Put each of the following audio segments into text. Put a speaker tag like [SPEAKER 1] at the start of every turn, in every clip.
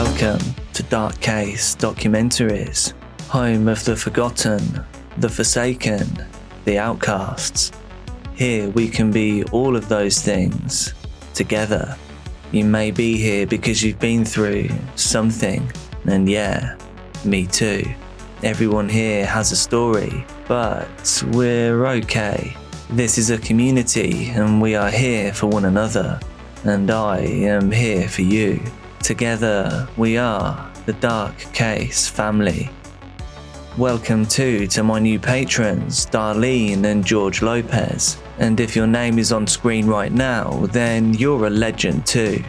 [SPEAKER 1] Welcome to Case Documentaries, home of the forgotten, the forsaken, the outcasts. Here we can be all of those things, together. You may be here because you've been through something, and yeah, me too. Everyone here has a story, but we're okay. This is a community and we are here for one another, and I am here for you. Together we are the Dark Case family. Welcome to my new patrons, Darlene and George Lopez, and if your name is on screen right now, then you're a legend too.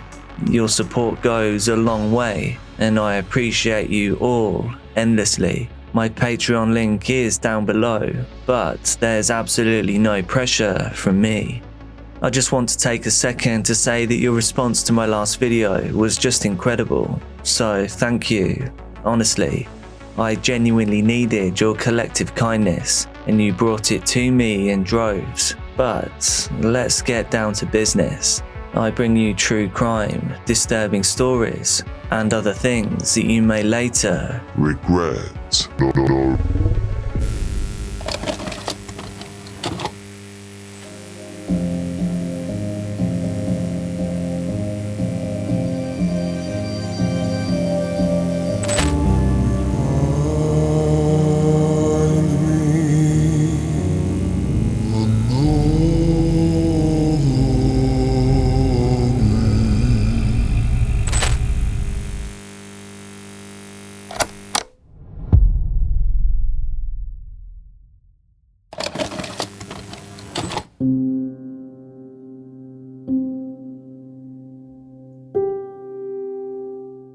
[SPEAKER 1] Your support goes a long way, and I appreciate you all endlessly. My Patreon link is down below, but there's absolutely no pressure from me. I just want to take a second to say that your response to my last video was just incredible, so thank you. Honestly, I genuinely needed your collective kindness, and you brought it to me in droves. But let's get down to business. I bring you true crime, disturbing stories, and other things that you may later
[SPEAKER 2] regret. No.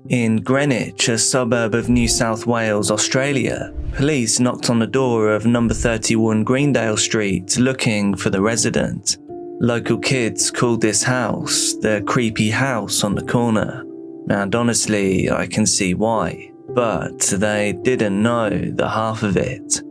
[SPEAKER 1] In Greenwich, a suburb of New South Wales, Australia, police knocked on the door of number 31 Greendale Street looking for the resident. Local kids called this house the creepy house on the corner, and honestly, I can see why, but they didn't know the half of it.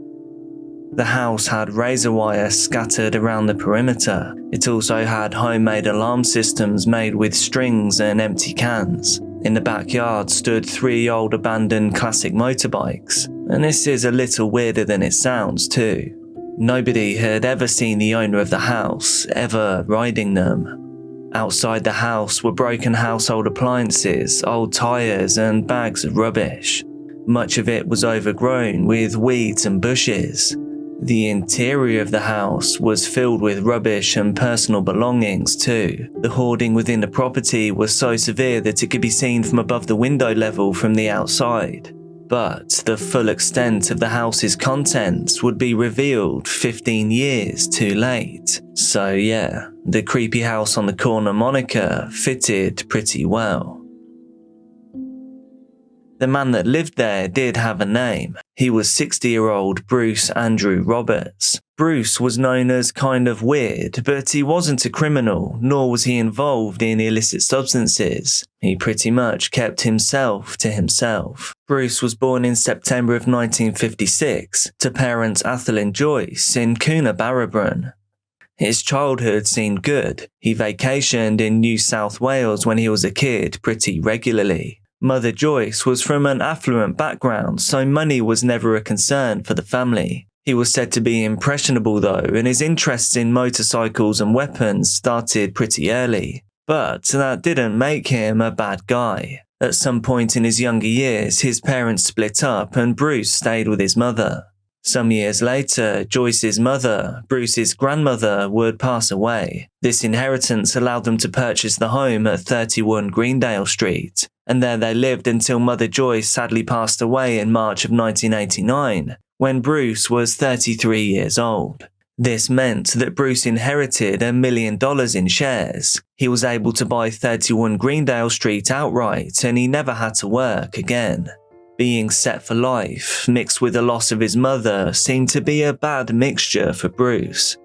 [SPEAKER 1] The house had razor wire scattered around the perimeter. It also had homemade alarm systems made with strings and empty cans. In the backyard stood 3 old abandoned classic motorbikes, and this is a little weirder than it sounds too. Nobody had ever seen the owner of the house ever riding them. Outside the house were broken household appliances, old tyres and bags of rubbish. Much of it was overgrown with weeds and bushes. The interior of the house was filled with rubbish and personal belongings too. The hoarding within the property was so severe that it could be seen from above the window level from the outside. But the full extent of the house's contents would be revealed 15 years too late. So yeah, the creepy house on the corner moniker fitted pretty well. The man that lived there did have a name. He was 60-year-old Bruce Andrew Roberts. Bruce was known as kind of weird, but he wasn't a criminal, nor was he involved in illicit substances. He pretty much kept himself to himself. Bruce was born in September of 1956 to parents Athol and Joyce in Coonabarabran. His childhood seemed good. He vacationed in New South Wales when he was a kid pretty regularly. Mother Joyce was from an affluent background, so money was never a concern for the family. He was said to be impressionable though, and his interests in motorcycles and weapons started pretty early. But that didn't make him a bad guy. At some point in his younger years, his parents split up and Bruce stayed with his mother. Some years later, Joyce's mother, Bruce's grandmother, would pass away. This inheritance allowed them to purchase the home at 31 Greendale Street, and there they lived until Mother Joyce sadly passed away in March of 1989, when Bruce was 33 years old. This meant that Bruce inherited $1 million in shares. He was able to buy 31 Greendale Street outright, and he never had to work again. Being set for life, mixed with the loss of his mother, seemed to be a bad mixture for Bruce.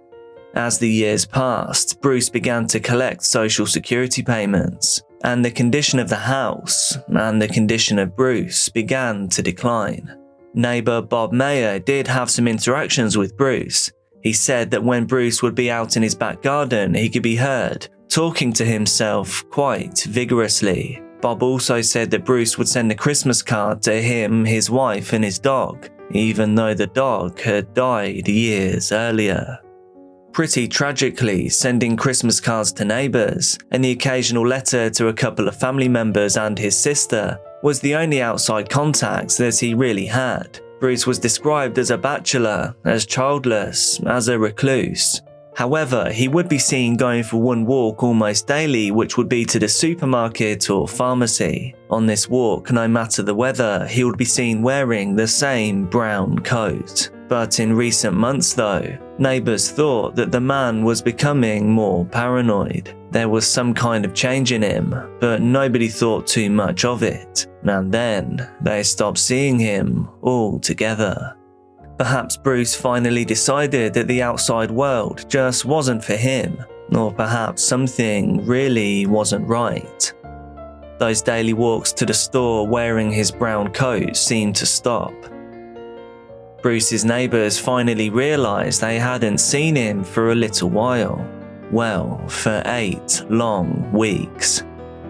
[SPEAKER 1] As the years passed, Bruce began to collect social security payments, and the condition of the house and the condition of Bruce began to decline. Neighbour Bob Mayer did have some interactions with Bruce. He said that when Bruce would be out in his back garden, he could be heard talking to himself quite vigorously. Bob also said that Bruce would send a Christmas card to him, his wife, and his dog, even though the dog had died years earlier. Pretty tragically, sending Christmas cards to neighbours and the occasional letter to a couple of family members and his sister was the only outside contacts that he really had. Bruce was described as a bachelor, as childless, as a recluse. However, he would be seen going for one walk almost daily, which would be to the supermarket or pharmacy. On this walk, no matter the weather, he would be seen wearing the same brown coat. But in recent months though, neighbours thought that the man was becoming more paranoid. There was some kind of change in him, but nobody thought too much of it. And then, they stopped seeing him altogether. Perhaps Bruce finally decided that the outside world just wasn't for him, or perhaps something really wasn't right. Those daily walks to the store wearing his brown coat seemed to stop. Bruce's neighbours finally realised they hadn't seen him for a little while. Well, for 8 long weeks.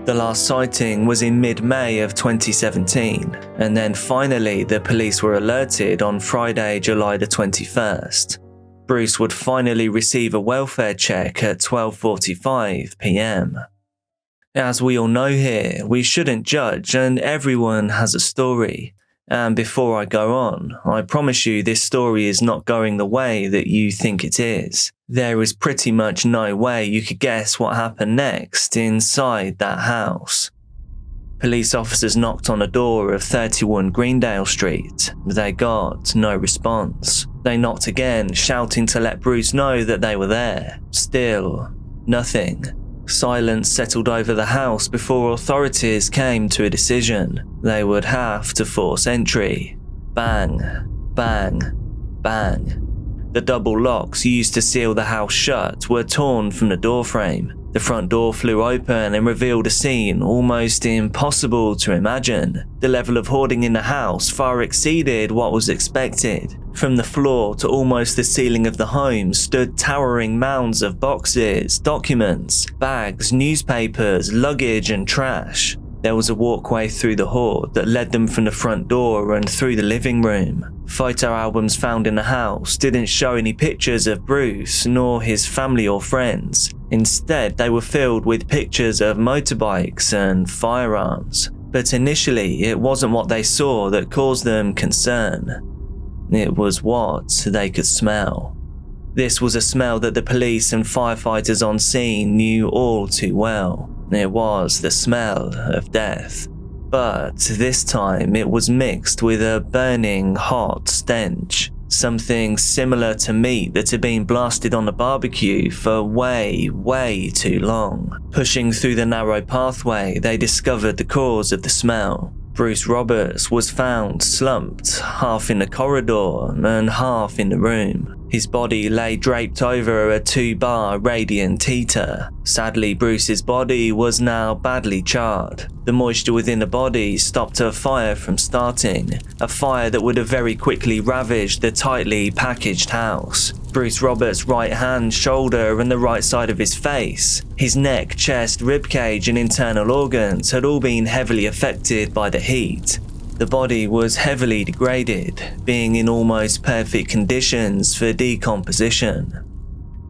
[SPEAKER 1] The last sighting was in mid-May of 2017, and then finally the police were alerted on Friday, July the 21st. Bruce would finally receive a welfare check at 12:45 p.m. As we all know here, we shouldn't judge and everyone has a story. And before I go on, I promise you this story is not going the way that you think it is. There is pretty much no way you could guess what happened next inside that house. Police officers knocked on the door of 31 Greendale Street. They got no response. They knocked again, shouting to let Bruce know that they were there. Still, nothing. Silence settled over the house before authorities came to a decision. They would have to force entry. Bang, bang, bang. The double locks used to seal the house shut were torn from the doorframe. The front door flew open and revealed a scene almost impossible to imagine. The level of hoarding in the house far exceeded what was expected. From the floor to almost the ceiling of the home stood towering mounds of boxes, documents, bags, newspapers, luggage and trash. There was a walkway through the hoard that led them from the front door and through the living room. Photo albums found in the house didn't show any pictures of Bruce nor his family or friends. Instead, they were filled with pictures of motorbikes and firearms. But initially, it wasn't what they saw that caused them concern. It was what they could smell. This was a smell that the police and firefighters on scene knew all too well. It was the smell of death. But this time it was mixed with a burning hot stench. Something similar to meat that had been blasted on a barbecue for way too long. Pushing through the narrow pathway, they discovered the cause of the smell. Bruce Roberts was found slumped, half in the corridor and half in the room. His body lay draped over a 2-bar radiant heater. Sadly, Bruce's body was now badly charred. The moisture within the body stopped a fire from starting, a fire that would have very quickly ravaged the tightly packaged house. Bruce Roberts' right hand, shoulder and the right side of his face, his neck, chest, ribcage and internal organs had all been heavily affected by the heat. The body was heavily degraded, being in almost perfect conditions for decomposition.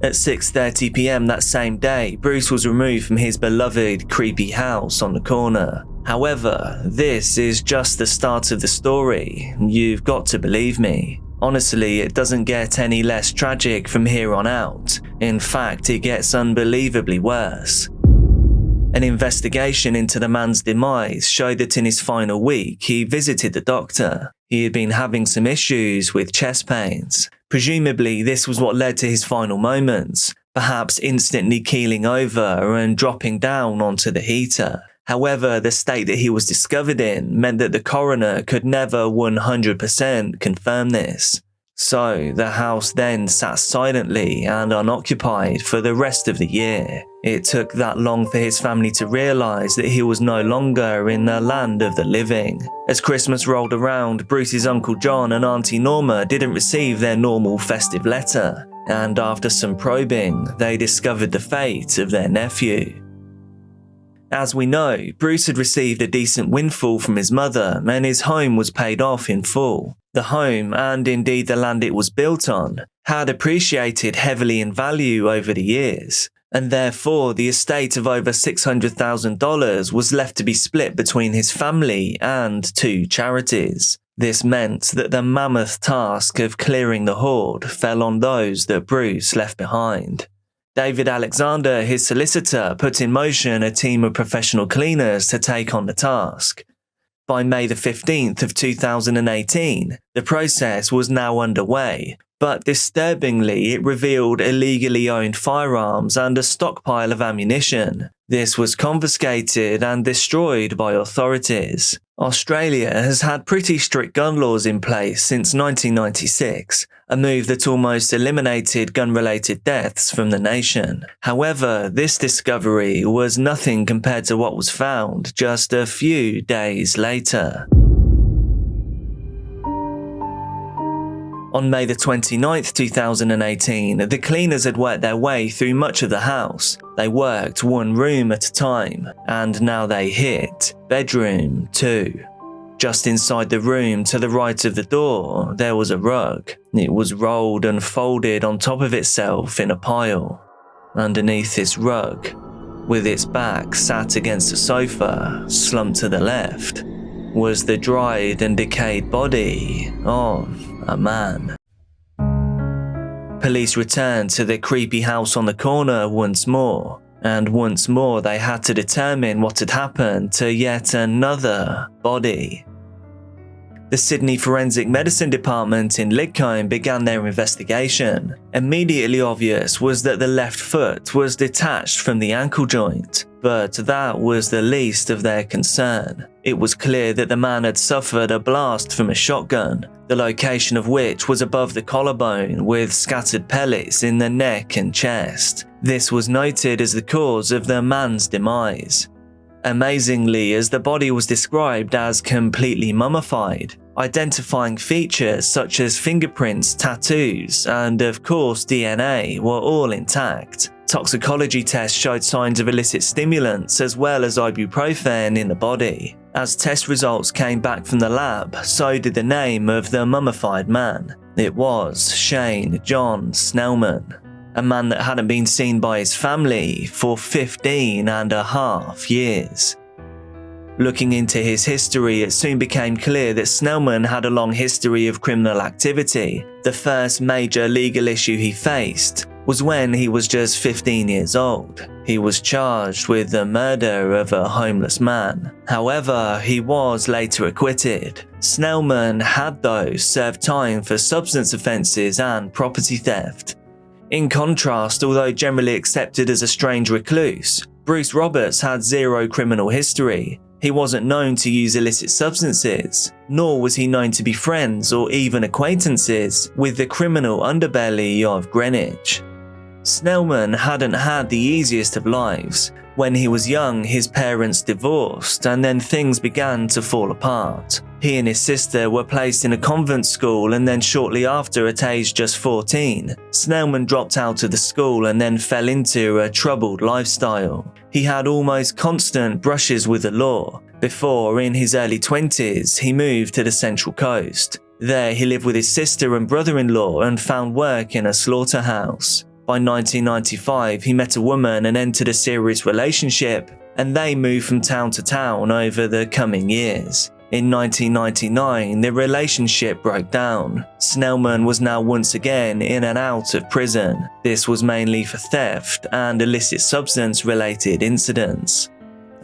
[SPEAKER 1] At 6:30 p.m. that same day, Bruce was removed from his beloved creepy house on the corner. However, this is just the start of the story. You've got to believe me. Honestly, it doesn't get any less tragic from here on out. In fact, it gets unbelievably worse. An investigation into the man's demise showed that in his final week, he visited the doctor. He had been having some issues with chest pains. Presumably, this was what led to his final moments, perhaps instantly keeling over and dropping down onto the heater. However, the state that he was discovered in meant that the coroner could never 100% confirm this. So, the house then sat silently and unoccupied for the rest of the year. It took that long for his family to realise that he was no longer in the land of the living. As Christmas rolled around, Bruce's Uncle John and Auntie Norma didn't receive their normal festive letter, and after some probing, they discovered the fate of their nephew. As we know, Bruce had received a decent windfall from his mother and his home was paid off in full. The home, and indeed the land it was built on, had appreciated heavily in value over the years, and therefore the estate of over $600,000 was left to be split between his family and 2 charities. This meant that the mammoth task of clearing the hoard fell on those that Bruce left behind. David Alexander, his solicitor, put in motion a team of professional cleaners to take on the task. By May the 15th of 2018, the process was now underway, but disturbingly it revealed illegally owned firearms and a stockpile of ammunition. This was confiscated and destroyed by authorities. Australia has had pretty strict gun laws in place since 1996, a move that almost eliminated gun-related deaths from the nation. However, this discovery was nothing compared to what was found just a few days later. On May the 29th, 2018, the cleaners had worked their way through much of the house. They worked one room at a time, and now they hit bedroom 2. Just inside the room to the right of the door, there was a rug. It was rolled and folded on top of itself in a pile. Underneath this rug, with its back sat against a sofa, slumped to the left, was the dried and decayed body of a man. Police returned to the creepy house on the corner once more, and once more they had to determine what had happened to yet another body. The Sydney Forensic Medicine Department in Lidcombe began their investigation. Immediately obvious was that the left foot was detached from the ankle joint, but that was the least of their concern. It was clear that the man had suffered a blast from a shotgun, the location of which was above the collarbone with scattered pellets in the neck and chest. This was noted as the cause of the man's demise. Amazingly, as the body was described as completely mummified, identifying features such as fingerprints, tattoos, and of course DNA were all intact. Toxicology tests showed signs of illicit stimulants as well as ibuprofen in the body. As test results came back from the lab, so did the name of the mummified man. It was Shane John Snellman, a man that hadn't been seen by his family for 15.5 years. Looking into his history, it soon became clear that Snellman had a long history of criminal activity. The first major legal issue he faced was when he was just 15 years old. He was charged with the murder of a homeless man. However, he was later acquitted. Snellman had, though, served time for substance offences and property theft. In contrast, although generally accepted as a strange recluse, Bruce Roberts had zero criminal history. He wasn't known to use illicit substances, nor was he known to be friends or even acquaintances with the criminal underbelly of Greenwich. Snellman hadn't had the easiest of lives. When he was young, his parents divorced, and then things began to fall apart. He and his sister were placed in a convent school, and then shortly after, at age just 14, Snellman dropped out of the school and then fell into a troubled lifestyle. He had almost constant brushes with the law, before, in his early 20s, he moved to the Central Coast. There he lived with his sister and brother-in-law and found work in a slaughterhouse. By 1995, he met a woman and entered a serious relationship, and they moved from town to town over the coming years. In 1999, the relationship broke down. Snellman was now once again in and out of prison. This was mainly for theft and illicit substance-related incidents.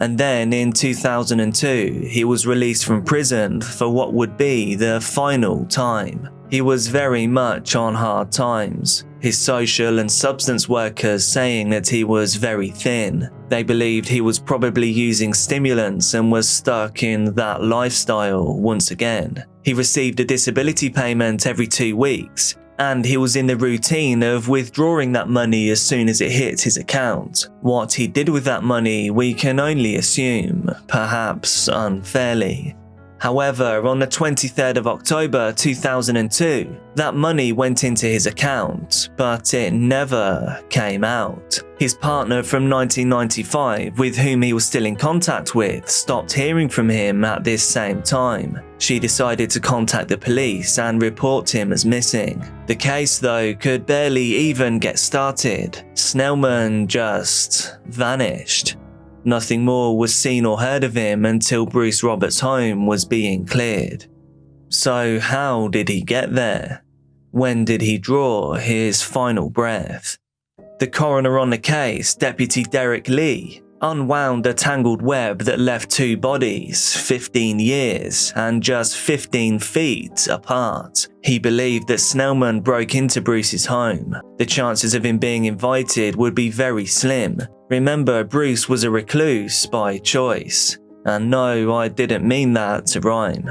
[SPEAKER 1] And then in 2002, he was released from prison for what would be the final time. He was very much on hard times. His social and substance workers saying that he was very thin. They believed he was probably using stimulants and was stuck in that lifestyle once again. He received a disability payment every 2 weeks, and he was in the routine of withdrawing that money as soon as it hit his account. What he did with that money, we can only assume, perhaps unfairly. However, on the 23rd of October 2002, that money went into his account, but it never came out. His partner from 1995, with whom he was still in contact with, stopped hearing from him at this same time. She decided to contact the police and report him as missing. The case, though, could barely even get started. Snellman just vanished. Nothing more was seen or heard of him until Bruce Roberts' home was being cleared. So how did he get there? When did he draw his final breath? The coroner on the case, Deputy Derek Lee, unwound a tangled web that left two bodies 15 years and just 15 feet apart. He believed that Snellman broke into Bruce's home. The chances of him being invited would be very slim. Remember, Bruce was a recluse by choice. And no, I didn't mean that to rhyme.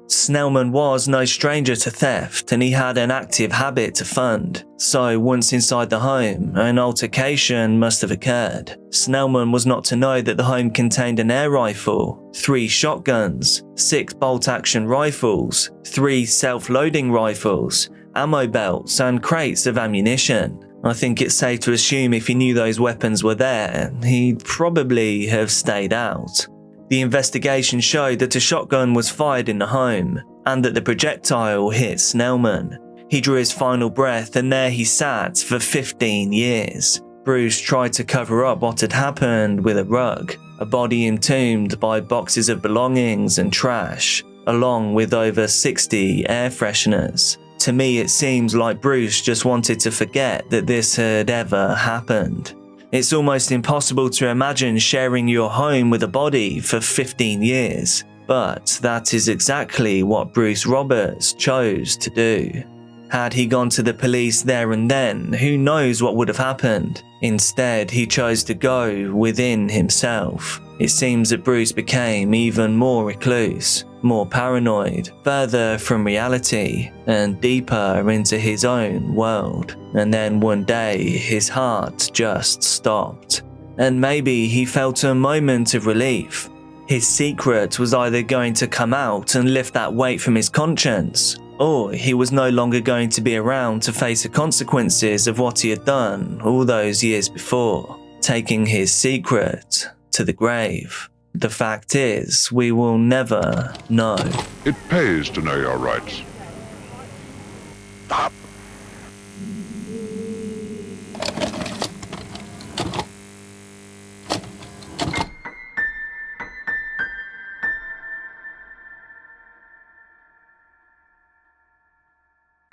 [SPEAKER 1] Snellman was no stranger to theft, and he had an active habit to fund. So once inside the home, an altercation must have occurred. Snellman was not to know that the home contained an air rifle, 3 shotguns, 6 bolt-action rifles, 3 self-loading rifles, ammo belts, and crates of ammunition. I think it's safe to assume if he knew those weapons were there, he'd probably have stayed out. The investigation showed that a shotgun was fired in the home, and that the projectile hit Snellman. He drew his final breath, and there he sat for 15 years. Bruce tried to cover up what had happened with a rug, a body entombed by boxes of belongings and trash, along with over 60 air fresheners. To me, it seems like Bruce just wanted to forget that this had ever happened. It's almost impossible to imagine sharing your home with a body for 15 years, but that is exactly what Bruce Roberts chose to do. Had he gone to the police there and then, who knows what would have happened? Instead, he chose to go within himself. It seems that Bruce became even more recluse, more paranoid, further from reality, and deeper into his own world. And then one day, his heart just stopped. And maybe he felt a moment of relief. His secret was either going to come out and lift that weight from his conscience, or he was no longer going to be around to face the consequences of what he had done all those years before, taking his secret to the grave. The fact is, we will never know.
[SPEAKER 2] It pays to know your rights. Stop.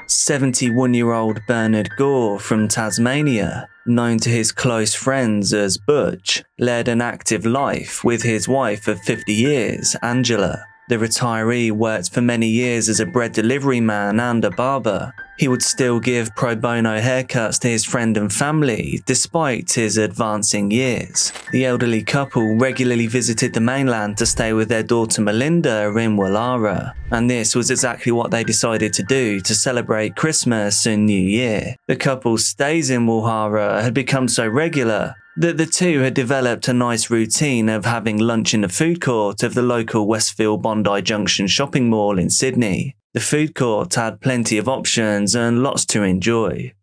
[SPEAKER 1] "71-year-old Bernard Gore from Tasmania, known to his close friends as Butch, led an active life with his wife of 50 years, Angela. The retiree worked for many years as a bread delivery man and a barber. He would still give pro bono haircuts to his friend and family despite his advancing years. The elderly couple regularly visited the mainland to stay with their daughter Melinda in Wallara, and this was exactly what they decided to do to celebrate Christmas and New Year. The couple's stays in Wallara had become so regular that the two had developed a nice routine of having lunch in the food court of the local Westfield Bondi Junction shopping mall in Sydney. The food court had plenty of options and lots to enjoy.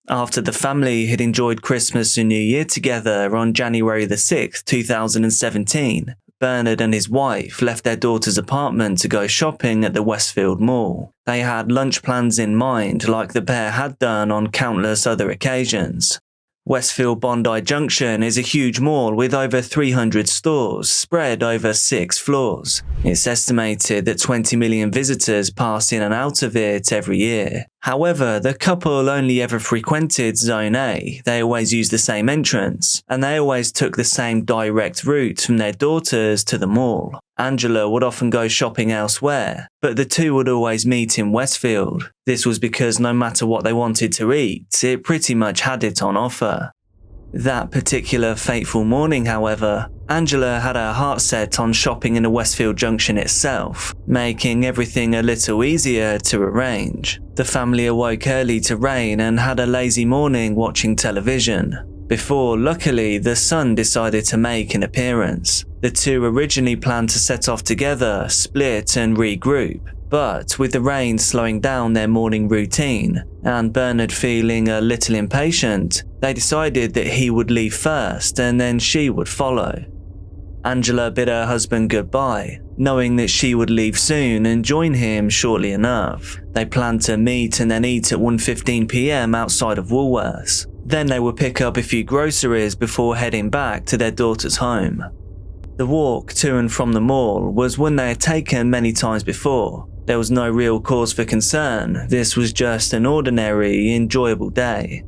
[SPEAKER 1] After the family had enjoyed Christmas and New Year together on January the 6th, 2017, Bernard and his wife left their daughter's apartment to go shopping at the Westfield Mall. They had lunch plans in mind like the pair had done on countless other occasions. Westfield Bondi Junction is a huge mall with over 300 stores spread over 6 floors. It's estimated that 20 million visitors pass in and out of it every year. However, the couple only ever frequented Zone A. They always used the same entrance, and they always took the same direct route from their daughters to the mall. Angela would often go shopping elsewhere, but the two would always meet in Westfield. This was because no matter what they wanted to eat, it pretty much had it on offer. That particular fateful morning, however, Angela had her heart set on shopping in the Westfield Junction itself, making everything a little easier to arrange. The family awoke early to rain and had a lazy morning watching television. before, luckily, the sun decided to make an appearance. The two originally planned to set off together, split and regroup, but with the rain slowing down their morning routine, and Bernard feeling a little impatient, they decided that he would leave first and then she would follow. Angela bid her husband goodbye, knowing that she would leave soon and join him shortly enough. They planned to meet and then eat at 1:15 p.m. outside of Woolworths. Then they would pick up a few groceries before heading back to their daughter's home. The walk to and from the mall was one they had taken many times before. There was no real cause for concern. This was just an ordinary, enjoyable day.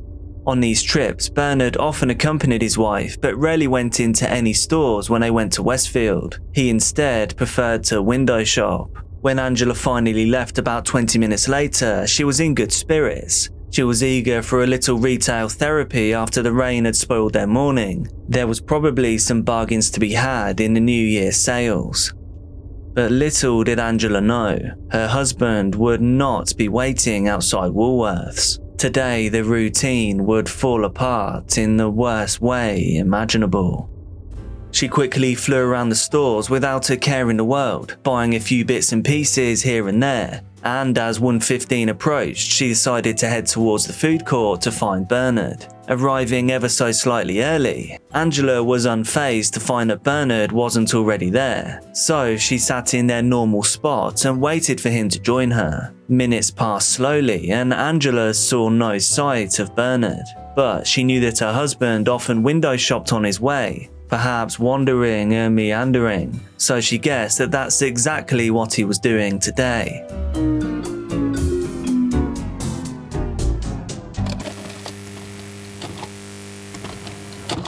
[SPEAKER 1] On these trips, Bernard often accompanied his wife, but rarely went into any stores when they went to Westfield. He instead preferred to window shop. When Angela finally left about 20 minutes later, she was in good spirits. She was eager for a little retail therapy after the rain had spoiled their morning. There was probably some bargains to be had in the New Year's sales. But little did Angela know, her husband would not be waiting outside Woolworths. Today, the routine would fall apart in the worst way imaginable. She quickly flew around the stores without a care in the world, buying a few bits and pieces here and there, and as 1:15 approached, she decided to head towards the food court to find Bernard. Arriving ever so slightly early, Angela was unfazed to find that Bernard wasn't already there, so she sat in their normal spot and waited for him to join her. Minutes passed slowly and Angela saw no sight of Bernard, but she knew that her husband often window shopped on his way, perhaps wandering and meandering, so she guessed that that's exactly what he was doing today.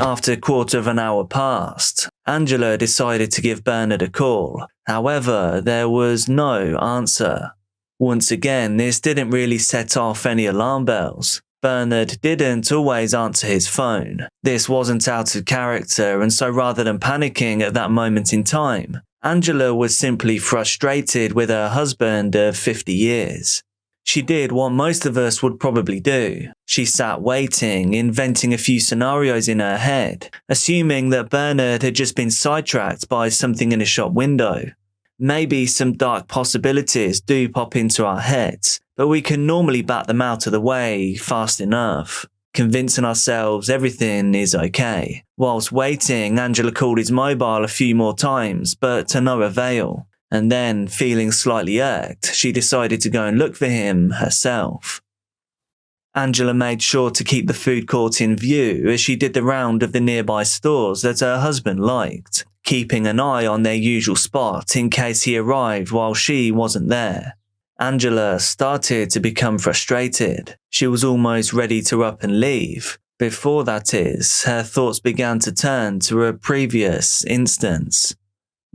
[SPEAKER 1] After a quarter of an hour passed, Angela decided to give Bernard a call. However, there was no answer. Once again, this didn't really set off any alarm bells. Bernard didn't always answer his phone. This wasn't out of character, and so rather than panicking at that moment in time, Angela was simply frustrated with her husband of 50 years. She did what most of us would probably do. She sat waiting, inventing a few scenarios in her head, assuming that Bernard had just been sidetracked by something in a shop window. Maybe some dark possibilities do pop into our heads, but we can normally bat them out of the way fast enough, convincing ourselves everything is okay. Whilst waiting, Angela called his mobile a few more times, but to no avail. And then, feeling slightly irked, she decided to go and look for him herself. Angela made sure to keep the food court in view as she did the round of the nearby stores that her husband liked, keeping an eye on their usual spot in case he arrived while she wasn't there. Angela started to become frustrated. She was almost ready to up and leave. Before that is, her thoughts began to turn to a previous instance.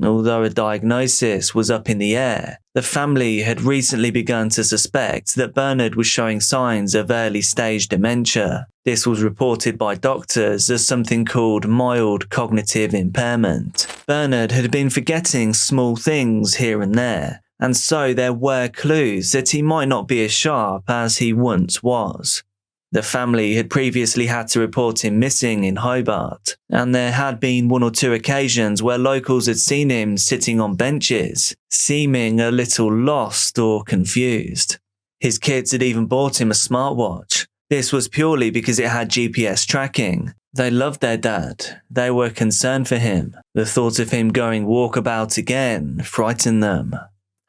[SPEAKER 1] Although a diagnosis was up in the air, the family had recently begun to suspect that Bernard was showing signs of early-stage dementia. This was reported by doctors as something called mild cognitive impairment. Bernard had been forgetting small things here and there, and so there were clues that he might not be as sharp as he once was. The family had previously had to report him missing in Hobart, and there had been one or two occasions where locals had seen him sitting on benches, seeming a little lost or confused. His kids had even bought him a smartwatch. This was purely because it had GPS tracking. They loved their dad. They were concerned for him. The thought of him going walkabout again frightened them.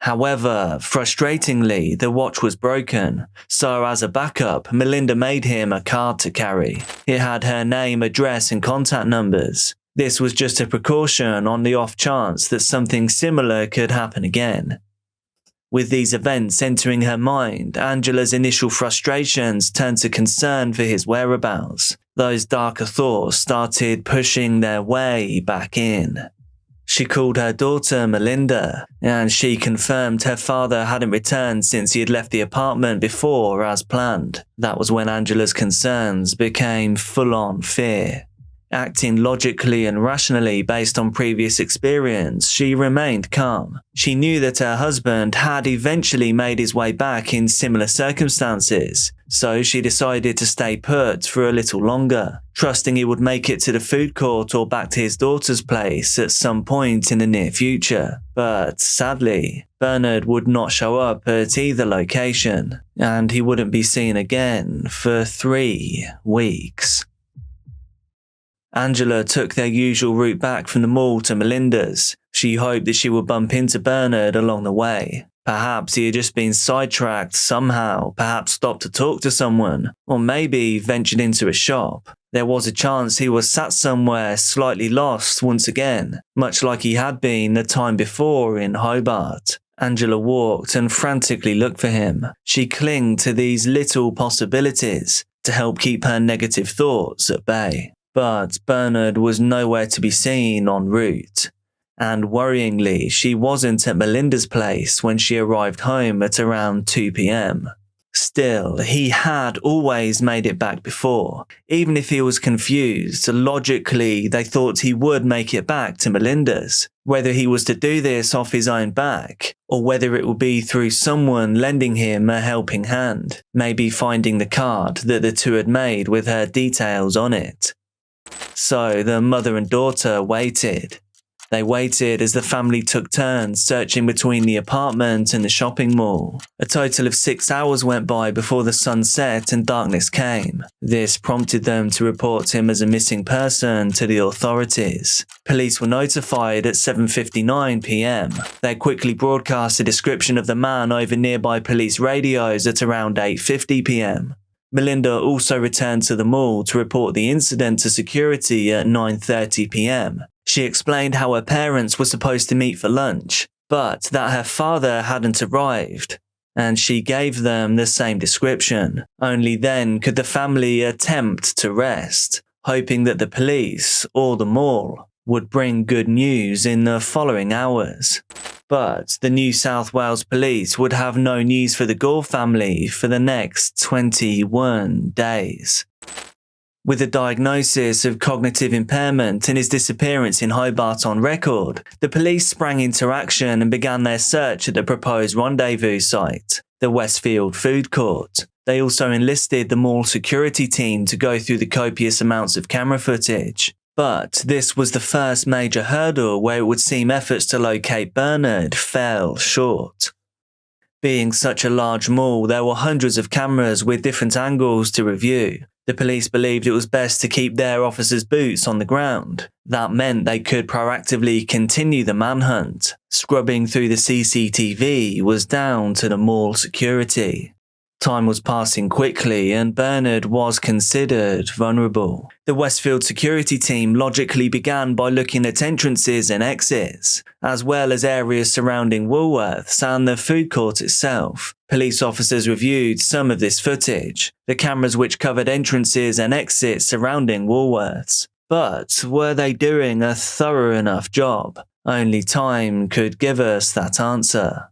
[SPEAKER 1] However, frustratingly, the watch was broken, so as a backup, Melinda made him a card to carry. It had her name, address and contact numbers. This was just a precaution on the off chance that something similar could happen again. With these events entering her mind, Angela's initial frustrations turned to concern for his whereabouts. Those darker thoughts started pushing their way back in. She called her daughter Melinda, and she confirmed her father hadn't returned since he had left the apartment before as planned. That was when Angela's concerns became full-on fear. Acting logically and rationally based on previous experience, she remained calm. She knew that her husband had eventually made his way back in similar circumstances, so she decided to stay put for a little longer, trusting he would make it to the food court or back to his daughter's place at some point in the near future. But sadly, Bernard would not show up at either location, and he wouldn't be seen again for 3 weeks. Angela took their usual route back from the mall to Melinda's. She hoped that she would bump into Bernard along the way. Perhaps he had just been sidetracked somehow, perhaps stopped to talk to someone, or maybe ventured into a shop. There was a chance he was sat somewhere slightly lost once again, much like he had been the time before in Hobart. Angela walked and frantically looked for him. She clung to these little possibilities to help keep her negative thoughts at bay. But Bernard was nowhere to be seen en route. And worryingly, she wasn't at Melinda's place when she arrived home at around 2 p.m. Still, he had always made it back before. Even if he was confused, logically they thought he would make it back to Melinda's. Whether he was to do this off his own back, or whether it would be through someone lending him a helping hand, maybe finding the card that the two had made with her details on it. So the mother and daughter waited. They waited as the family took turns searching between the apartment and the shopping mall. A total of 6 hours went by before the sun set and darkness came. This prompted them to report him as a missing person to the authorities. Police were notified at 7:59 p.m. They quickly broadcast a description of the man over nearby police radios at around 8:50 p.m. Melinda also returned to the mall to report the incident to security at 9:30 p.m. She explained how her parents were supposed to meet for lunch, but that her father hadn't arrived, and she gave them the same description. Only then could the family attempt to rest, hoping that the police or the mall would bring good news in the following hours. But the New South Wales police would have no news for the Gore family for the next 21 days. With a diagnosis of cognitive impairment and his disappearance in Hobart on record, the police sprang into action and began their search at the proposed rendezvous site, the Westfield food court. They also enlisted the mall security team to go through the copious amounts of camera footage. But this was the first major hurdle where it would seem efforts to locate Bernard fell short. Being such a large mall, there were hundreds of cameras with different angles to review. The police believed it was best to keep their officers' boots on the ground. That meant they could proactively continue the manhunt. Scrubbing through the CCTV was down to the mall security. Time was passing quickly and Bernard was considered vulnerable. The Westfield security team logically began by looking at entrances and exits, as well as areas surrounding Woolworths and the food court itself. Police officers reviewed some of this footage, the cameras which covered entrances and exits surrounding Woolworths. But were they doing a thorough enough job? Only time could give us that answer.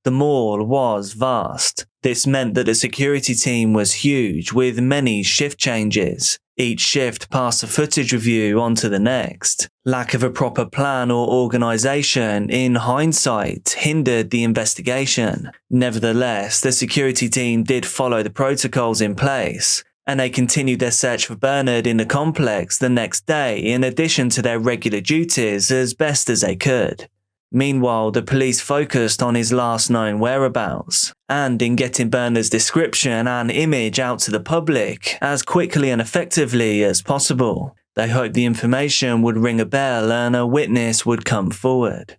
[SPEAKER 1] The mall was vast. This meant that the security team was huge, with many shift changes. Each shift passed a footage review onto the next. Lack of a proper plan or organisation, in hindsight, hindered the investigation. Nevertheless, the security team did follow the protocols in place, and they continued their search for Bernard in the complex the next day in addition to their regular duties as best as they could. Meanwhile, the police focused on his last known whereabouts, and in getting Bernard's description and image out to the public as quickly and effectively as possible. They hoped the information would ring a bell and a witness would come forward.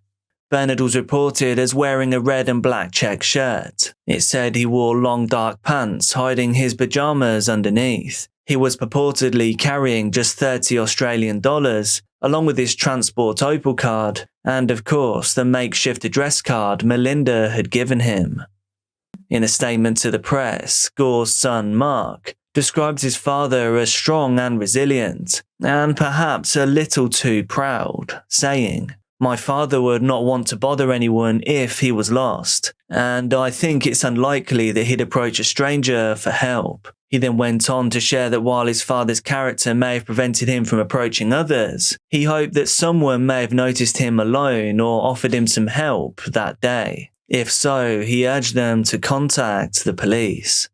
[SPEAKER 1] Bernard was reported as wearing a red and black check shirt. It said he wore long dark pants hiding his pajamas underneath. He was purportedly carrying just $30 Australian, along with his transport Opal card, and of course the makeshift address card Melinda had given him. In a statement to the press, Gore's son Mark described his father as strong and resilient, and perhaps a little too proud, saying, "My father would not want to bother anyone if he was lost, and I think it's unlikely that he'd approach a stranger for help. He then went on to share that while his father's character may have prevented him from approaching others, he hoped that someone may have noticed him alone or offered him some help that day. If so, he urged them to contact the police.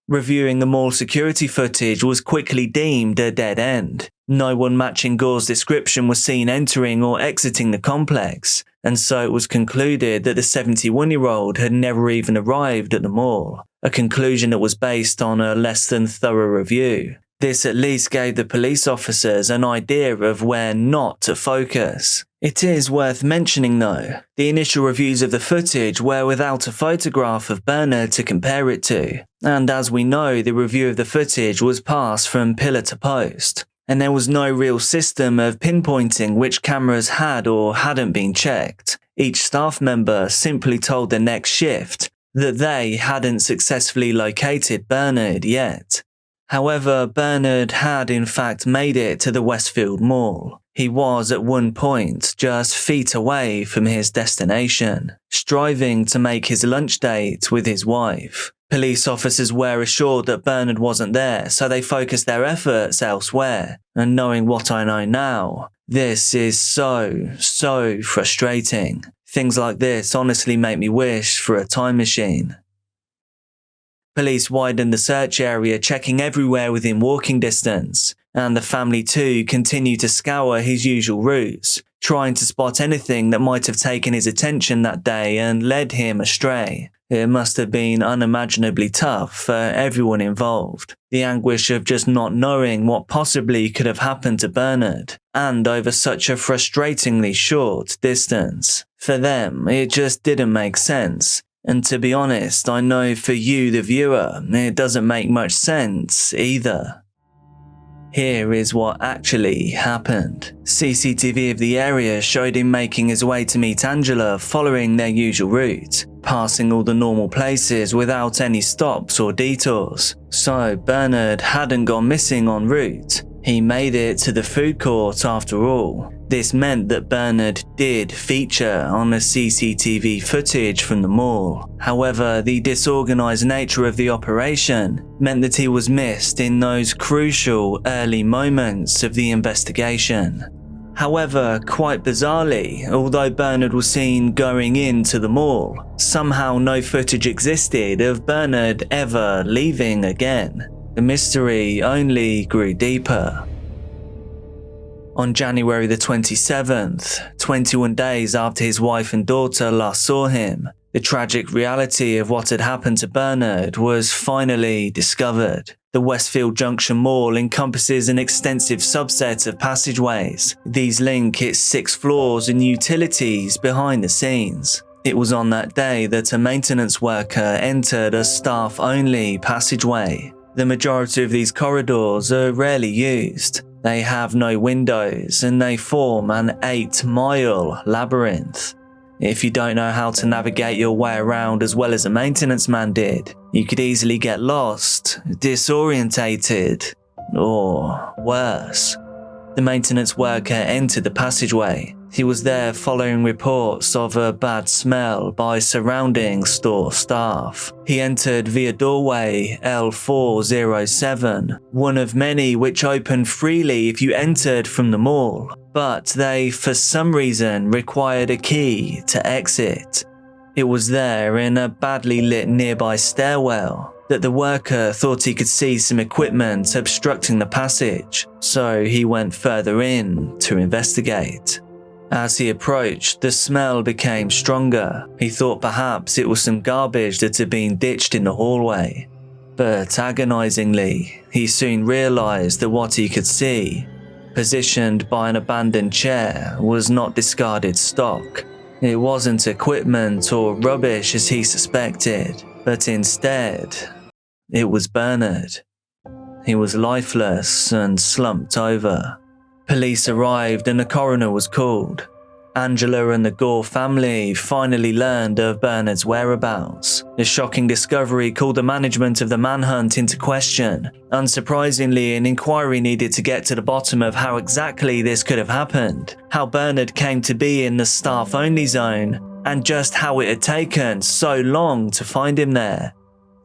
[SPEAKER 1] Reviewing the mall security footage was quickly deemed a dead end. No one matching Gore's description was seen entering or exiting the complex, and so it was concluded that the 71-year-old had never even arrived at the mall, a conclusion that was based on a less than thorough review. This at least gave the police officers an idea of where not to focus. It is worth mentioning though, the initial reviews of the footage were without a photograph of Bernard to compare it to, and as we know, the review of the footage was passed from pillar to post, and there was no real system of pinpointing which cameras had or hadn't been checked. Each staff member simply told the next shift that they hadn't successfully located Bernard yet. However, Bernard had in fact made it to the Westfield Mall. He was at one point just feet away from his destination, striving to make his lunch date with his wife. Police officers were assured that Bernard wasn't there, so they focused their efforts elsewhere. And knowing what I know now, this is so frustrating. Things like this honestly make me wish for a time machine. Police widened the search area, checking everywhere within walking distance, and the family too continued to scour his usual routes, trying to spot anything that might have taken his attention that day and led him astray. It must have been unimaginably tough for everyone involved. The anguish of just not knowing what possibly could have happened to Bernard, and over such a frustratingly short distance. For them, it just didn't make sense. And to be honest, I know for you, the viewer, it doesn't make much sense either. Here is what actually happened. CCTV of the area showed him making his way to meet Angela following their usual route, passing all the normal places without any stops or detours. So Bernard hadn't gone missing en route. He made it to the food court after all. This meant that Bernard did feature on the CCTV footage from the mall. However, the disorganized nature of the operation meant that he was missed in those crucial early moments of the investigation. However, quite bizarrely, although Bernard was seen going into the mall, somehow no footage existed of Bernard ever leaving again. The mystery only grew deeper. On January the 27th, 21 days after his wife and daughter last saw him, the tragic reality of what had happened to Bernard was finally discovered. The Westfield Junction Mall encompasses an extensive subset of passageways. These link its 6 floors and utilities behind the scenes. It was on that day that a maintenance worker entered a staff-only passageway. The majority of these corridors are rarely used. They have no windows and they form an 8-mile labyrinth. If you don't know how to navigate your way around as well as a maintenance man did, you could easily get lost, disorientated, or worse. The maintenance worker entered the passageway. He was there following reports of a bad smell by surrounding store staff. He entered via doorway L407, one of many which opened freely if you entered from the mall, but they for some reason required a key to exit. It was there in a badly lit nearby stairwell that the worker thought he could see some equipment obstructing the passage, so he went further in to investigate. As he approached, the smell became stronger. He thought perhaps it was some garbage that had been ditched in the hallway. But agonizingly, he soon realized that what he could see, positioned by an abandoned chair, was not discarded stock. It wasn't equipment or rubbish as he suspected, but instead, it was Bernard. He was lifeless and slumped over. Police arrived and a coroner was called. Angela and the Gore family finally learned of Bernard's whereabouts. The shocking discovery called the management of the manhunt into question. Unsurprisingly, an inquiry needed to get to the bottom of how exactly this could have happened, how Bernard came to be in the staff-only zone, and just how it had taken so long to find him there.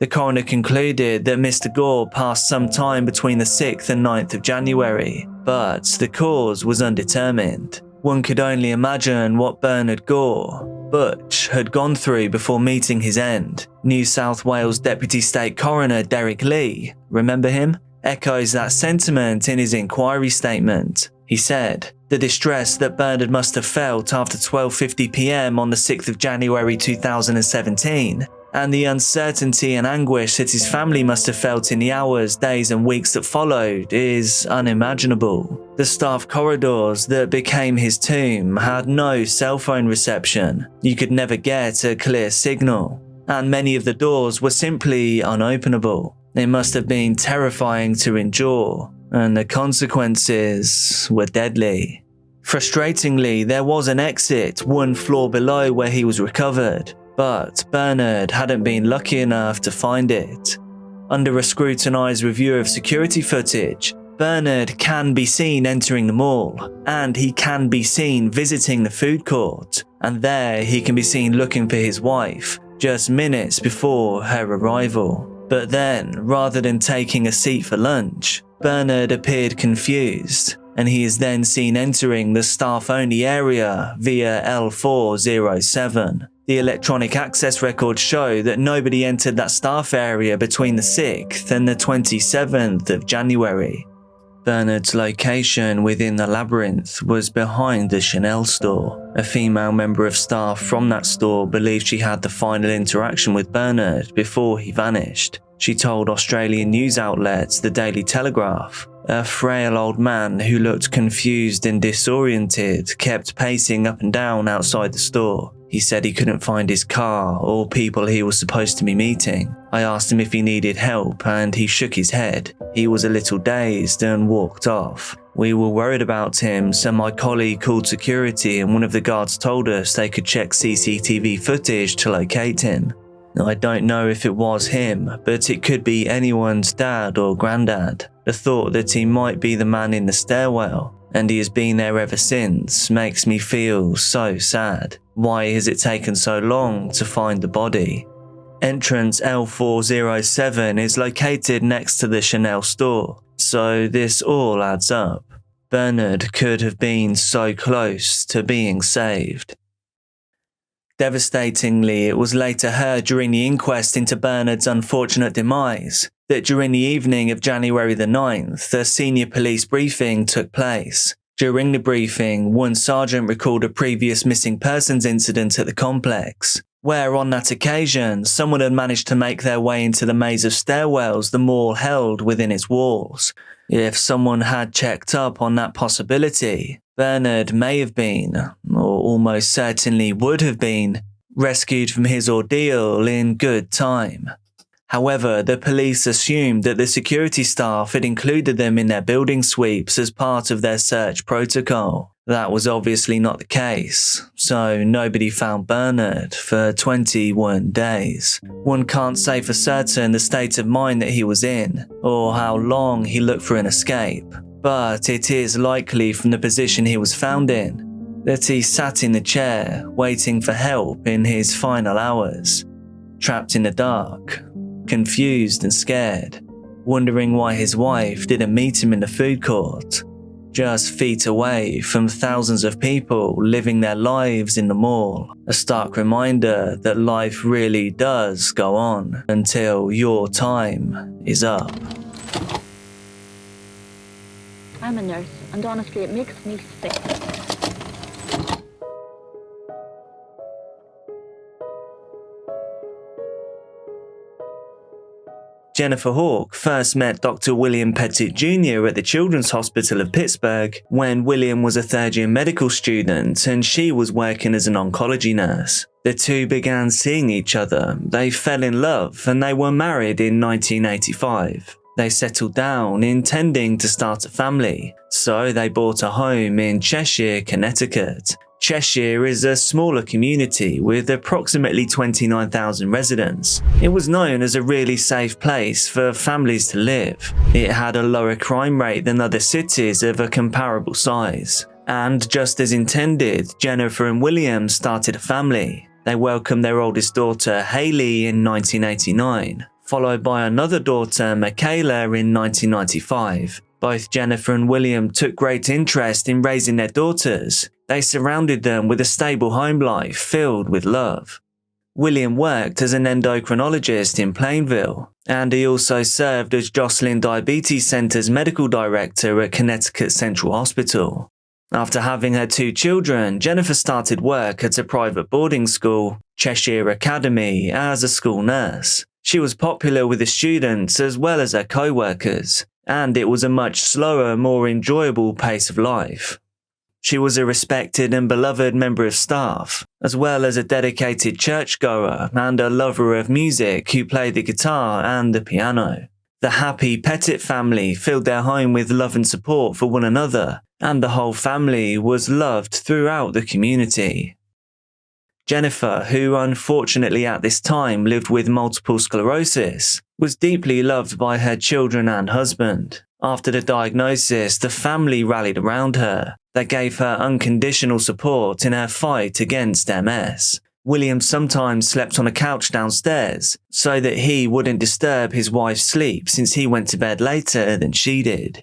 [SPEAKER 1] The coroner concluded that Mr. Gore passed some time between the 6th and 9th of January, but the cause was undetermined. One could only imagine what Bernard Gore, Butch, had gone through before meeting his end. New South Wales Deputy State Coroner Derek Lee, remember him? Echoes that sentiment in his inquiry statement. He said, "The distress that Bernard must have felt after 12:50 p.m. on the 6th of January 2017, and the uncertainty and anguish that his family must have felt in the hours, days and weeks that followed is unimaginable. The staff corridors that became his tomb had no cell phone reception. You could never get a clear signal, and many of the doors were simply unopenable. It must have been terrifying to endure, and the consequences were deadly." Frustratingly, there was an exit 1 floor below where he was recovered, but Bernard hadn't been lucky enough to find it. Under a scrutinized review of security footage, Bernard can be seen entering the mall, and he can be seen visiting the food court, and there he can be seen looking for his wife just minutes before her arrival. But then, rather than taking a seat for lunch, Bernard appeared confused, and he is then seen entering the staff-only area via L407. The electronic access records show that nobody entered that staff area between the 6th and the 27th of January. Bernard's location within the labyrinth was behind the Chanel store. A female member of staff from that store believed she had the final interaction with Bernard before he vanished. She told Australian news outlets The Daily Telegraph, "A frail old man who looked confused and disoriented kept pacing up and down outside the store. He said he couldn't find his car or people he was supposed to be meeting. I asked him if he needed help and he shook his head. He was a little dazed and walked off. We were worried about him, so my colleague called security and one of the guards told us they could check CCTV footage to locate him. I don't know if it was him, but it could be anyone's dad or granddad. The thought that he might be the man in the stairwell, and he has been there ever since, makes me feel so sad. Why has it taken so long to find the body?" Entrance L407 is located next to the Chanel store, so this all adds up. Bernard could have been so close to being saved. Devastatingly, it was later heard during the inquest into Bernard's unfortunate demise that during the evening of January the 9th, a senior police briefing took place. During the briefing, one sergeant recalled a previous missing persons incident at the complex, where on that occasion, someone had managed to make their way into the maze of stairwells the mall held within its walls. If someone had checked up on that possibility, Bernard may have been, or almost certainly would have been, rescued from his ordeal in good time. However, the police assumed that the security staff had included them in their building sweeps as part of their search protocol. That was obviously not the case, so nobody found Bernard for 21 days. One can't say for certain the state of mind that he was in, or how long he looked for an escape, but it is likely from the position he was found in that he sat in the chair waiting for help in his final hours, trapped in the dark, confused and scared, wondering why his wife didn't meet him in the food court, just feet away from thousands of people living their lives in the mall. A stark reminder that life really does go on until your time is up.
[SPEAKER 3] I'm a nurse, and honestly, it makes me sick.
[SPEAKER 1] Jennifer Hawke first met Dr. William Pettit Jr. at the Children's Hospital of Pittsburgh when William was a third-year medical student and she was working as an oncology nurse. The two began seeing each other, they fell in love, and they were married in 1985. They settled down, intending to start a family, so they bought a home in Cheshire, Connecticut. Cheshire is a smaller community with approximately 29,000 residents. It was known as a really safe place for families to live. It had a lower crime rate than other cities of a comparable size. And just as intended, Jennifer and William started a family. They welcomed their oldest daughter, Hayley, in 1989, followed by another daughter, Michaela, in 1995. Both Jennifer and William took great interest in raising their daughters. They surrounded them with a stable home life filled with love. William worked as an endocrinologist in Plainville, and he also served as Joslin Diabetes Center's medical director at Connecticut Central Hospital. After having her 2 children, Jennifer started work at a private boarding school, Cheshire Academy, as a school nurse. She was popular with the students as well as her co-workers, and it was a much slower, more enjoyable pace of life. She was a respected and beloved member of staff, as well as a dedicated churchgoer and a lover of music who played the guitar and the piano. The happy Pettit family filled their home with love and support for one another, and the whole family was loved throughout the community. Jennifer, who unfortunately at this time lived with multiple sclerosis, was deeply loved by her children and husband. After the diagnosis, the family rallied around her. They gave her unconditional support in her fight against MS. William sometimes slept on a couch downstairs so that he wouldn't disturb his wife's sleep since he went to bed later than she did.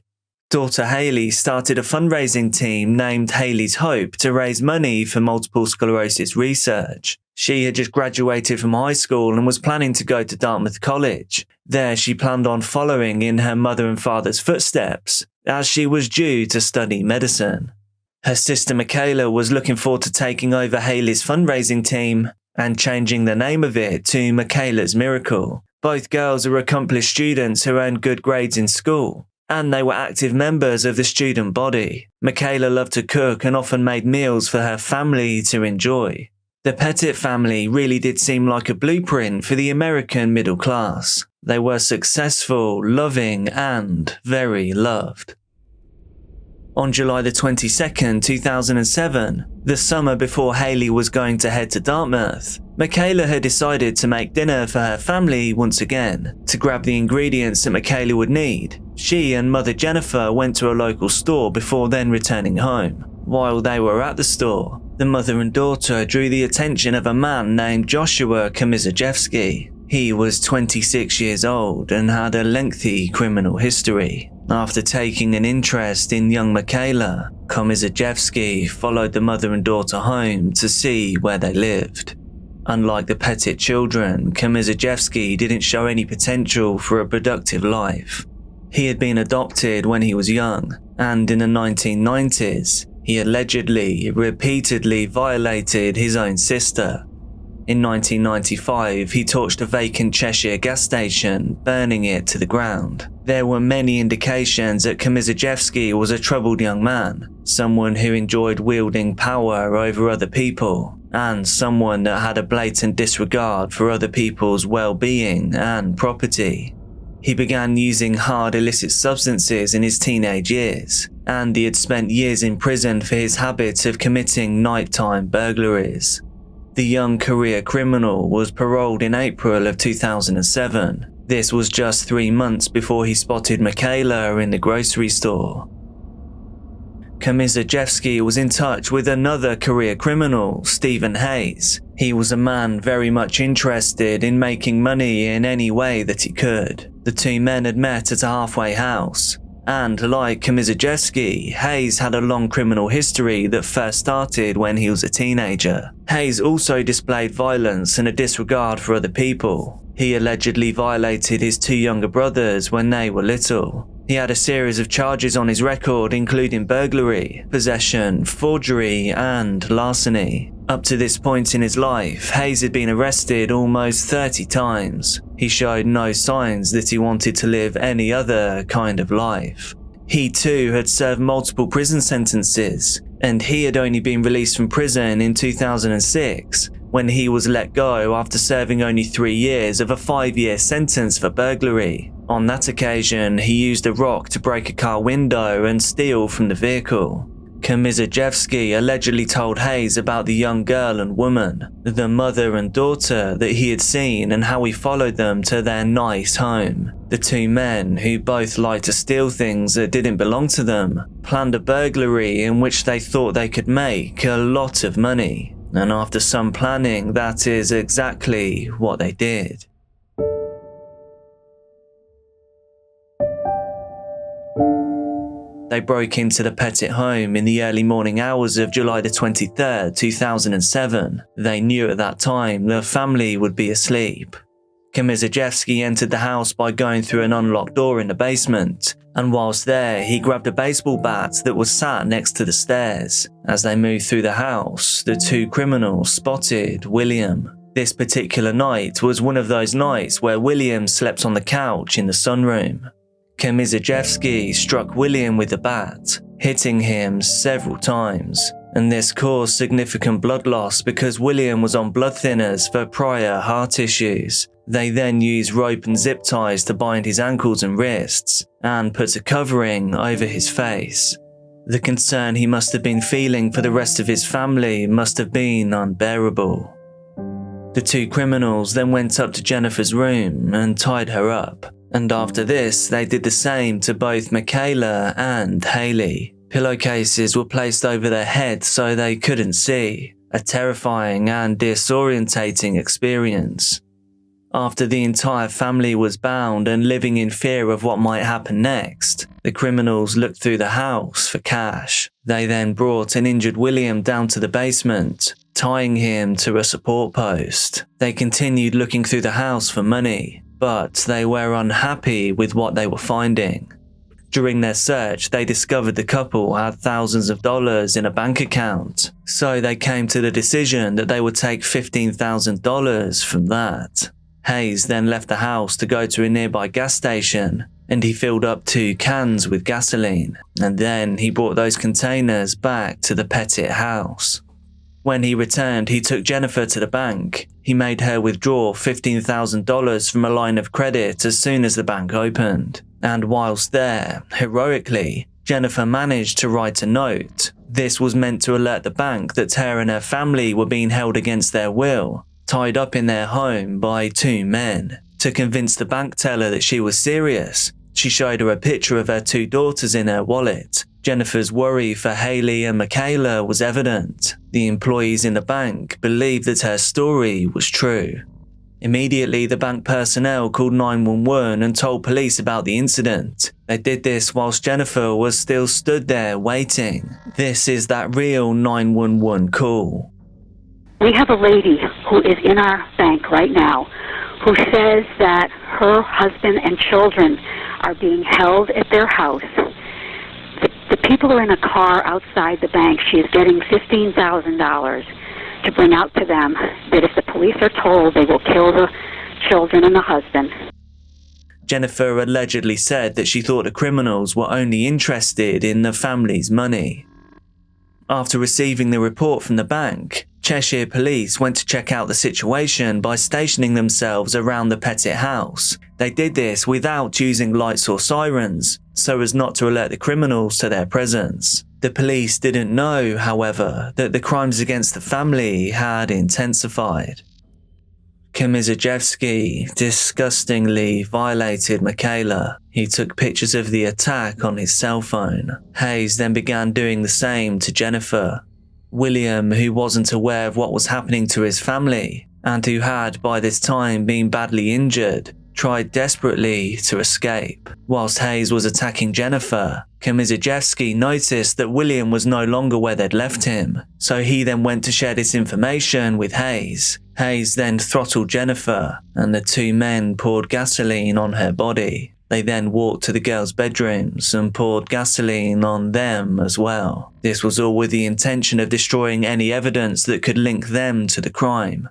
[SPEAKER 1] Daughter Haley started a fundraising team named Haley's Hope to raise money for multiple sclerosis research. She had just graduated from high school and was planning to go to Dartmouth College. There she planned on following in her mother and father's footsteps, as she was due to study medicine. Her sister Michaela was looking forward to taking over Haley's fundraising team and changing the name of it to Michaela's Miracle. Both girls are accomplished students who earned good grades in school, and they were active members of the student body. Michaela loved to cook and often made meals for her family to enjoy. The Pettit family really did seem like a blueprint for the American middle class. They were successful, loving, and very loved. On July the 22nd, 2007, the summer before Haley was going to head to Dartmouth, Michaela had decided to make dinner for her family once again. To grab the ingredients that Michaela would need, she and Mother Jennifer went to a local store before then returning home. While they were at the store, the mother and daughter drew the attention of a man named Joshua Komizajewski. He was 26 years old and had a lengthy criminal history. After taking an interest in young Michaela, Komizajewski followed the mother and daughter home to see where they lived. Unlike the Pettit children, Komizajewski didn't show any potential for a productive life. He had been adopted when he was young, and in the 1990s, he allegedly repeatedly violated his own sister. In 1995, he torched a vacant Cheshire gas station, burning it to the ground. There were many indications that Komizajewski was a troubled young man, someone who enjoyed wielding power over other people, and someone that had a blatant disregard for other people's well-being and property. He began using hard illicit substances in his teenage years, and he had spent years in prison for his habit of committing nighttime burglaries. The young career criminal was paroled in April of 2007. This was just 3 months before he spotted Michaela in the grocery store. Komizajewski was in touch with another career criminal, Stephen Hayes. He was a man very much interested in making money in any way that he could. The two men had met at a halfway house, and like Komizajewski, Hayes had a long criminal history that first started when he was a teenager. Hayes also displayed violence and a disregard for other people. He allegedly violated his 2 younger brothers when they were little. He had a series of charges on his record, including burglary, possession, forgery, and larceny. Up to this point in his life, Hayes had been arrested almost 30 times. He showed no signs that he wanted to live any other kind of life. He too had served multiple prison sentences, and he had only been released from prison in 2006, when he was let go after serving only 3 years of a 5-year sentence for burglary. On that occasion, he used a rock to break a car window and steal from the vehicle. Komizajewski allegedly told Hayes about the young girl and woman, the mother and daughter that he had seen, and how he followed them to their nice home. The 2 men, who both liked to steal things that didn't belong to them, planned a burglary in which they thought they could make a lot of money. And after some planning, that is exactly what they did. They broke into the Pettit home in the early morning hours of July the 23rd, 2007. They knew at that time the family would be asleep. Kamizajewski entered the house by going through an unlocked door in the basement, and whilst there, he grabbed a baseball bat that was sat next to the stairs. As they moved through the house, the two criminals spotted William. This particular night was one of those nights where William slept on the couch in the sunroom. Kamizajewski struck William with the bat, hitting him several times, and this caused significant blood loss because William was on blood thinners for prior heart issues. They then used rope and zip ties to bind his ankles and wrists, and put a covering over his face. The concern he must have been feeling for the rest of his family must have been unbearable. The two criminals then went up to Jennifer's room and tied her up, and after this they did the same to both Michaela and Haley. Pillowcases were placed over their heads so they couldn't see, a terrifying and disorientating experience. After the entire family was bound and living in fear of what might happen next, the criminals looked through the house for cash. They then brought an injured William down to the basement, tying him to a support post. They continued looking through the house for money, but they were unhappy with what they were finding. During their search, they discovered the couple had thousands of dollars in a bank account, so they came to the decision that they would take $15,000 from that. Hayes then left the house to go to a nearby gas station, and he filled up 2 cans with gasoline, and then he brought those containers back to the Pettit house. When he returned, he took Jennifer to the bank. He made her withdraw $15,000 from a line of credit as soon as the bank opened, and whilst there, heroically, Jennifer managed to write a note. This was meant to alert the bank that her and her family were being held against their will, tied up in their home by 2 men. To convince the bank teller that she was serious, she showed her a picture of her 2 daughters in her wallet. Jennifer's worry for Haley and Michaela was evident. The employees in the bank believed that her story was true. Immediately, the bank personnel called 911 and told police about the incident. They did this whilst Jennifer was still stood there waiting. This is that real 911 call.
[SPEAKER 4] We have a lady who is in our bank right now who says that her husband and children are being held at their house. The people are in a car outside the bank. She is getting $15,000 to bring out to them that if the police are told, they will kill the children and the husband.
[SPEAKER 1] Jennifer allegedly said that she thought the criminals were only interested in the family's money. After receiving the report from the bank, Cheshire police went to check out the situation by stationing themselves around the Pettit house. They did this without using lights or sirens, so as not to alert the criminals to their presence. The police didn't know, however, that the crimes against the family had intensified. Kamizajewski disgustingly violated Michaela. He took pictures of the attack on his cell phone. Hayes then began doing the same to Jennifer. William, who wasn't aware of what was happening to his family, and who had by this time been badly injured, tried desperately to escape. Whilst Hayes was attacking Jennifer, Kamizajewski noticed that William was no longer where they'd left him, so he then went to share this information with Hayes. Hayes then throttled Jennifer, and the 2 men poured gasoline on her body. They then walked to the girls' bedrooms and poured gasoline on them as well. This was all with the intention of destroying any evidence that could link them to the crime.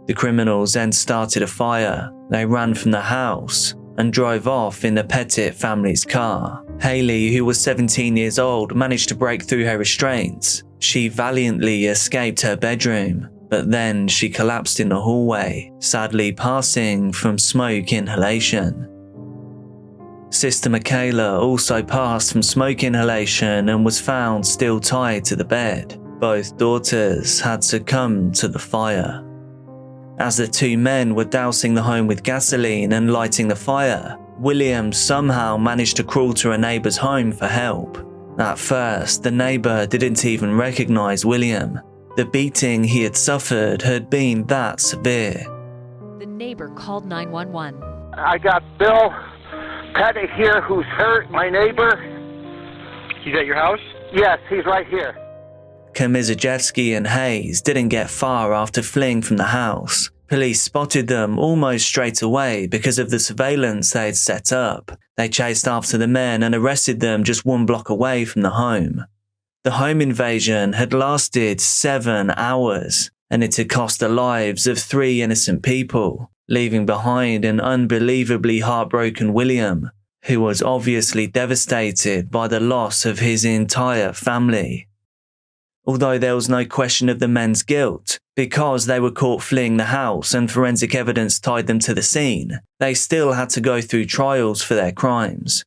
[SPEAKER 1] The criminals then started a fire. They ran from the house and drove off in the Pettit family's car. Haley, who was 17 years old, managed to break through her restraints. She valiantly escaped her bedroom, but then she collapsed in the hallway, sadly passing from smoke inhalation. Sister Michaela also passed from smoke inhalation and was found still tied to the bed. Both daughters had succumbed to the fire. As the 2 men were dousing the home with gasoline and lighting the fire, William somehow managed to crawl to a neighbour's home for help. At first, the neighbour didn't even recognise William. The beating he had suffered had been that severe.
[SPEAKER 5] The neighbor called 911.
[SPEAKER 6] I got Bill Pettit here who's hurt, my neighbor. He's at your house?
[SPEAKER 7] Yes, he's right here.
[SPEAKER 1] Komisarjevsky and Hayes didn't get far after fleeing from the house. Police spotted them almost straight away because of the surveillance they had set up. They chased after the men and arrested them just 1 block away from the home. The home invasion had lasted 7 hours, and it had cost the lives of 3 innocent people, leaving behind an unbelievably heartbroken William, who was obviously devastated by the loss of his entire family. Although there was no question of the men's guilt, because they were caught fleeing the house and forensic evidence tied them to the scene, they still had to go through trials for their crimes.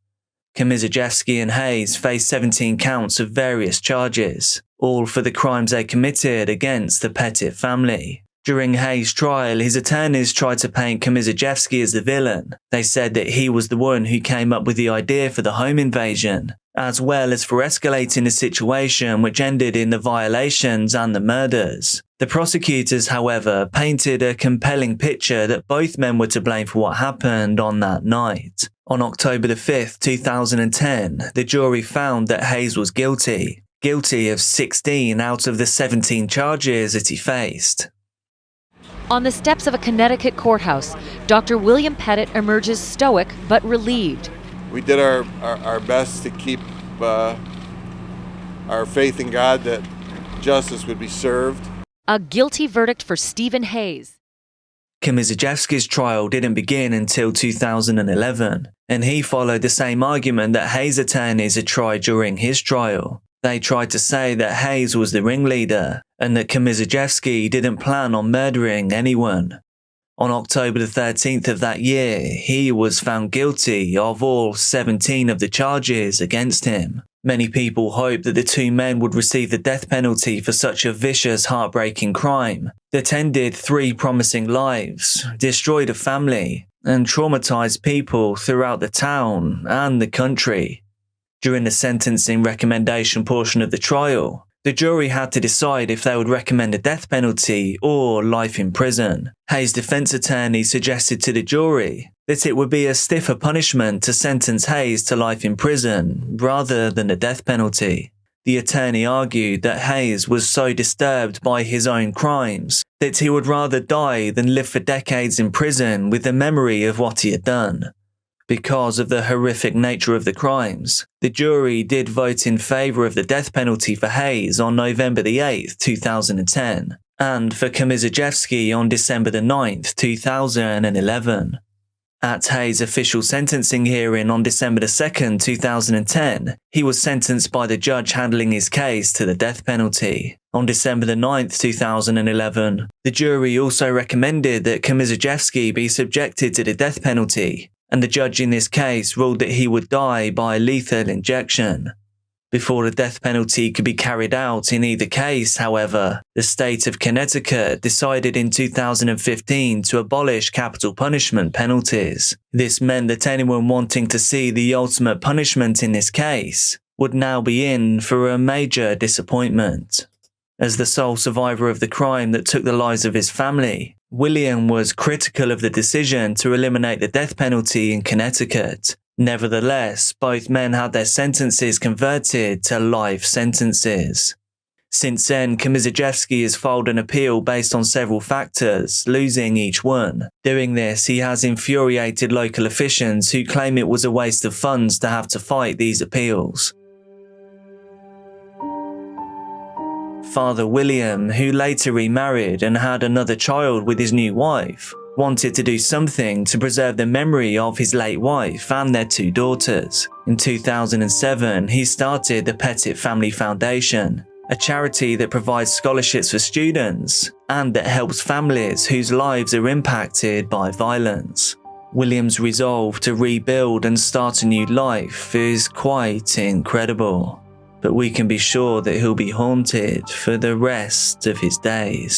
[SPEAKER 1] Komisarjevsky and Hayes faced 17 counts of various charges, all for the crimes they committed against the Pettit family. During Hayes' trial, his attorneys tried to paint Komisarjevsky as the villain. They said that he was the one who came up with the idea for the home invasion, as well as for escalating the situation which ended in the violations and the murders. The prosecutors, however, painted a compelling picture that both men were to blame for what happened on that night. On October 5th, 2010, the jury found that Hayes was guilty of 16 out of the 17 charges that he faced.
[SPEAKER 5] On the steps of a Connecticut courthouse, Dr. William Pettit emerges stoic but relieved.
[SPEAKER 8] We did our best to keep our faith in God that justice would be served.
[SPEAKER 5] A guilty verdict for Stephen Hayes.
[SPEAKER 1] Komisarjevsky's trial didn't begin until 2011, and he followed the same argument that Hayes' attorneys had tried during his trial. They tried to say that Hayes was the ringleader, and that Komisarjevsky didn't plan on murdering anyone. On October 13th of that year, he was found guilty of all 17 of the charges against him. Many people hoped that the 2 men would receive the death penalty for such a vicious, heartbreaking crime that ended 3 promising lives, destroyed a family, and traumatized people throughout the town and the country. During the sentencing recommendation portion of the trial, the jury had to decide if they would recommend a death penalty or life in prison. Hayes' defense attorney suggested to the jury that it would be a stiffer punishment to sentence Hayes to life in prison rather than the death penalty. The attorney argued that Hayes was so disturbed by his own crimes that he would rather die than live for decades in prison with the memory of what he had done. Because of the horrific nature of the crimes, the jury did vote in favour of the death penalty for Hayes on November 8th, 2010, and for Komisarjevsky on December 9th, 2011. At Hayes' official sentencing hearing on December 2nd, 2010, he was sentenced by the judge handling his case to the death penalty. On December 9th, 2011, the jury also recommended that Komisarjevsky be subjected to the death penalty, and the judge in this case ruled that he would die by lethal injection. Before the death penalty could be carried out in either case, however, the state of Connecticut decided in 2015 to abolish capital punishment penalties. This meant that anyone wanting to see the ultimate punishment in this case would now be in for a major disappointment. As the sole survivor of the crime that took the lives of his family, William was critical of the decision to eliminate the death penalty in Connecticut. Nevertheless, both men had their sentences converted to life sentences. Since then, Komisarjevsky has filed an appeal based on several factors, losing each one. Doing this, he has infuriated local officials who claim it was a waste of funds to have to fight these appeals. Father William, who later remarried and had another child with his new wife, wanted to do something to preserve the memory of his late wife and their 2 daughters. In 2007, he started the Pettit Family Foundation, a charity that provides scholarships for students and that helps families whose lives are impacted by violence. William's resolve to rebuild and start a new life is quite incredible, but we can be sure that he'll be haunted for the rest of his days.